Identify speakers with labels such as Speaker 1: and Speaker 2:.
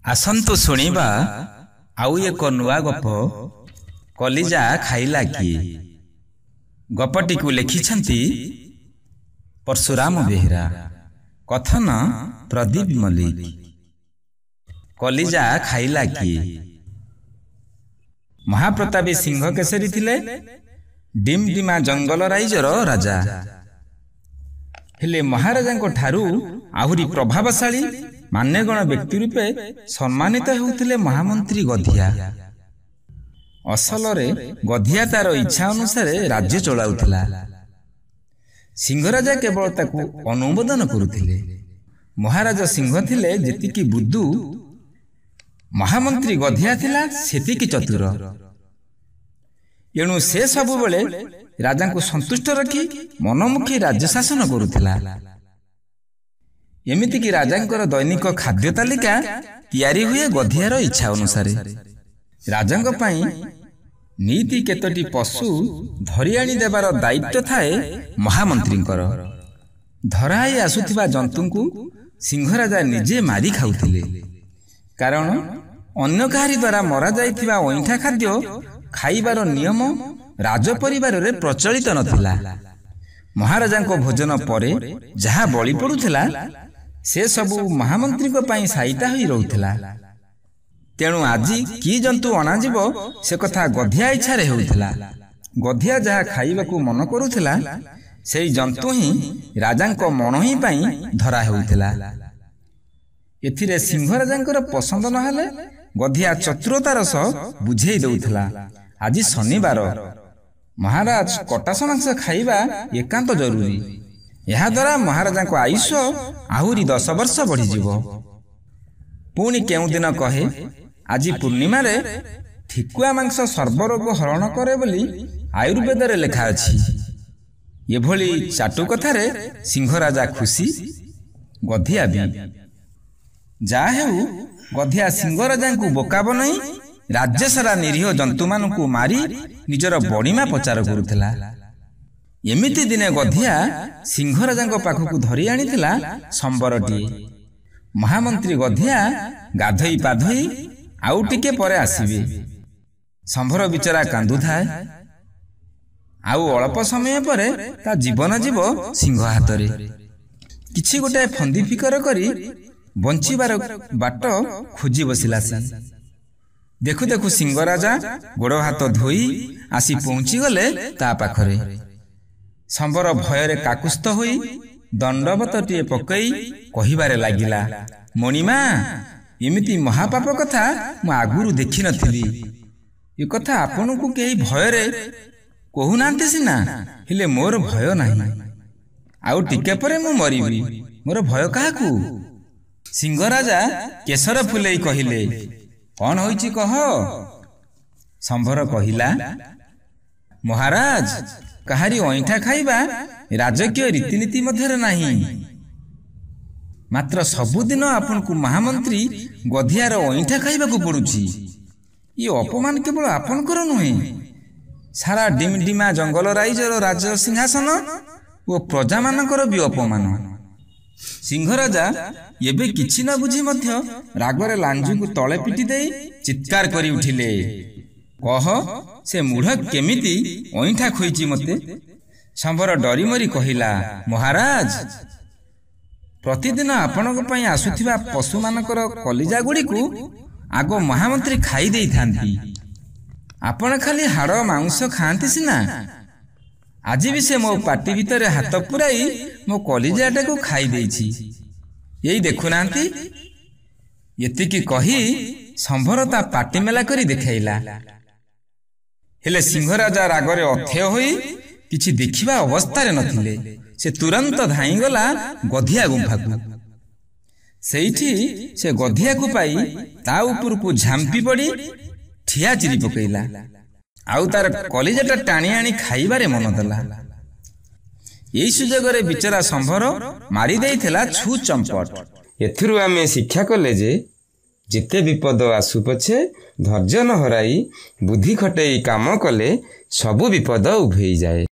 Speaker 1: आसंतु शुणिबा आउ एक नुआ गप कलिजा खाइला किए। गपटी को लिखिछंती परशुराम बेहेरा, कथन प्रदीप मल्लिक। कलिजा खाइला किए। महाप्रतापी सिंह केसरी थिले डिमडिमा जंगल राइजर राजा। हेले महाराजा को ठारू आहुरी प्रभावशाली मान्यगण व्यक्ति रूपे सम्मानित होउथिले महामंत्री गधिया। असलरे गधिया तार इच्छा अनुसार राज्य चलाउथिला। सिंहराजा केवल ताकू अनुमोदन करुथिले। महाराजा सिंह थिले जेतिकी बुद्धू, महामंत्री गधिया थिला सेतिकी चतुर। एणु से सबु बेले राजा को संतुष्ट रखी मनमुखी राज्य शासन करुथिला। एमिति कि राजांकर दैनिक खाद्य तालिका तैयारी हुए गधियार इच्छा अनुसार। राजांक पई नीति केतोटी पशु धरी आनी देबार दायित्व थाए महामंत्रींकर। धराई आसुथिबा जंतुंकु सिंहराजा निजे मारी खाउथिले, कारण अन्य काहारी द्वारा मरा जाइथिबा ओइठा खाद्य खाइबार नियम राजपरिवार रे प्रचलित नथिला। महाराजा को भोजन परे जहा बलि पड़ुथिला से सबु महामंत्री को पाई साइटा होई रहुथिला। तेणु आजी की जंतु अणाजिब से कथा गधिया इच्छा रे होउथिला। गधिया जहा खाइबाकू मन करुथिला सेई जंतु ही राजांको मन ही पाई धरा होउथिला। एथिरे सिंहराजांकर पसंद नहले गधिया चतुरतार सह बुझेई दउथिला। आज शनिवार, महाराज कटास मांस खाइबा एकांत जरूरी। यह द्वारा महाराजा को आयुष आहुरी 10 वर्ष बढ़ीजिव। पुणी केउ दिन कहे आज पूर्णिमा रे ठिकुआ मांस सर्वरोग हरण करे बोली आयुर्वेद रे लेखा अछि। एभली चाटु कथारे सिंहराजा खुशी, गधिया भी। जा हेउ गधिया सिंहराजा को बोका बनाई राज्य सारा निरीह जंतु मानकू मारी निजर बड़ीमा प्रचार करुथिला। एमिति दिने गधिया सिंहराजा पाखकू धरी आनिथिला संबरटी। महामंत्री गधिया गाधोई पाधोई आउ टिके परे आसीबे। संभर बिचरा कांदु थाए। आउ अल्प समय परे ता जीवन जीव सिंह हातरे। किछि गोटे फंदी फिकर करी बंचिबार बाट खोजी बसिला से। देखु देखु सिंहराजा गोड़ हाथ धोई आसी पहुंची गले ता पाखरे। संबर भୟରେ काकुस्थ होई दंडवतटिए पकई कहिबारे लागिला, मणिमा एमिति महापाप कथा मु आगुरु देखि नथिली। ए कथा आपनकु केही भୟରେ कहु नांते सिना, हेले मोर भय नाही। आउ टिके परे मु मरिबी, मोर भय काहाकू? सिंहराजा केसर फुलेई कहिले, कौन होईची कह? संभर कहिला, महाराज कहारी ओइठा खाइबा राजकीय रीतिनीति मध्यरे नाही। मात्र सबुदिन आपन को महामंत्री गधियार ओइठा खाइबा को पड़ुची। ये अपमान केवल आपनकर नुहे, सारा डिमडिमा जंगल राइजर राज सिंहासन ओ प्रजा मानकर भी अपमान। सिंहराजा एबे किछि न बुझी मध्य रागरे लांजू को तले पिटी देई चित्कार करी उठिले, कह से मूढ़ केमिति ओइठा खोईची मते? संभर डरी मरी कहिला, महाराज प्रतिदिन आपनक पई आसुथिबा पशु मानकर कलिजा गुडी को आगो महामंत्री खाई देई थांती। आपण खाली हाड़ मांस खांती सिना, आज भी से मो पाटी भीतर हाथ पुराई मो कलिजाटा को खाई देइछि। यही देखु नांती? एतिकी कही संभर ता पाटी मेला करी देखाइला। हेले सिंहराजा रागरे अथय होई किछि देखिबा अवस्थारे नथिले। से तुरंत धाई गला गधिया गुंफाकू। सेठी से गधिया को पाई ता ऊपर को झांपी पड़ी ठिया चिरी पकैला। आउ तार कलिजाटा टाणी आनी खाइबारे मन देला। एई सुजोगरे बिचरा संभर मारी देइथिला छु चंपट।
Speaker 2: एथिरु आमे शिक्षा कले जे जिते विपद आसु पछे धैर्य न हराई बुद्धि खटेई काम कले सबु विपद उभेई जाए।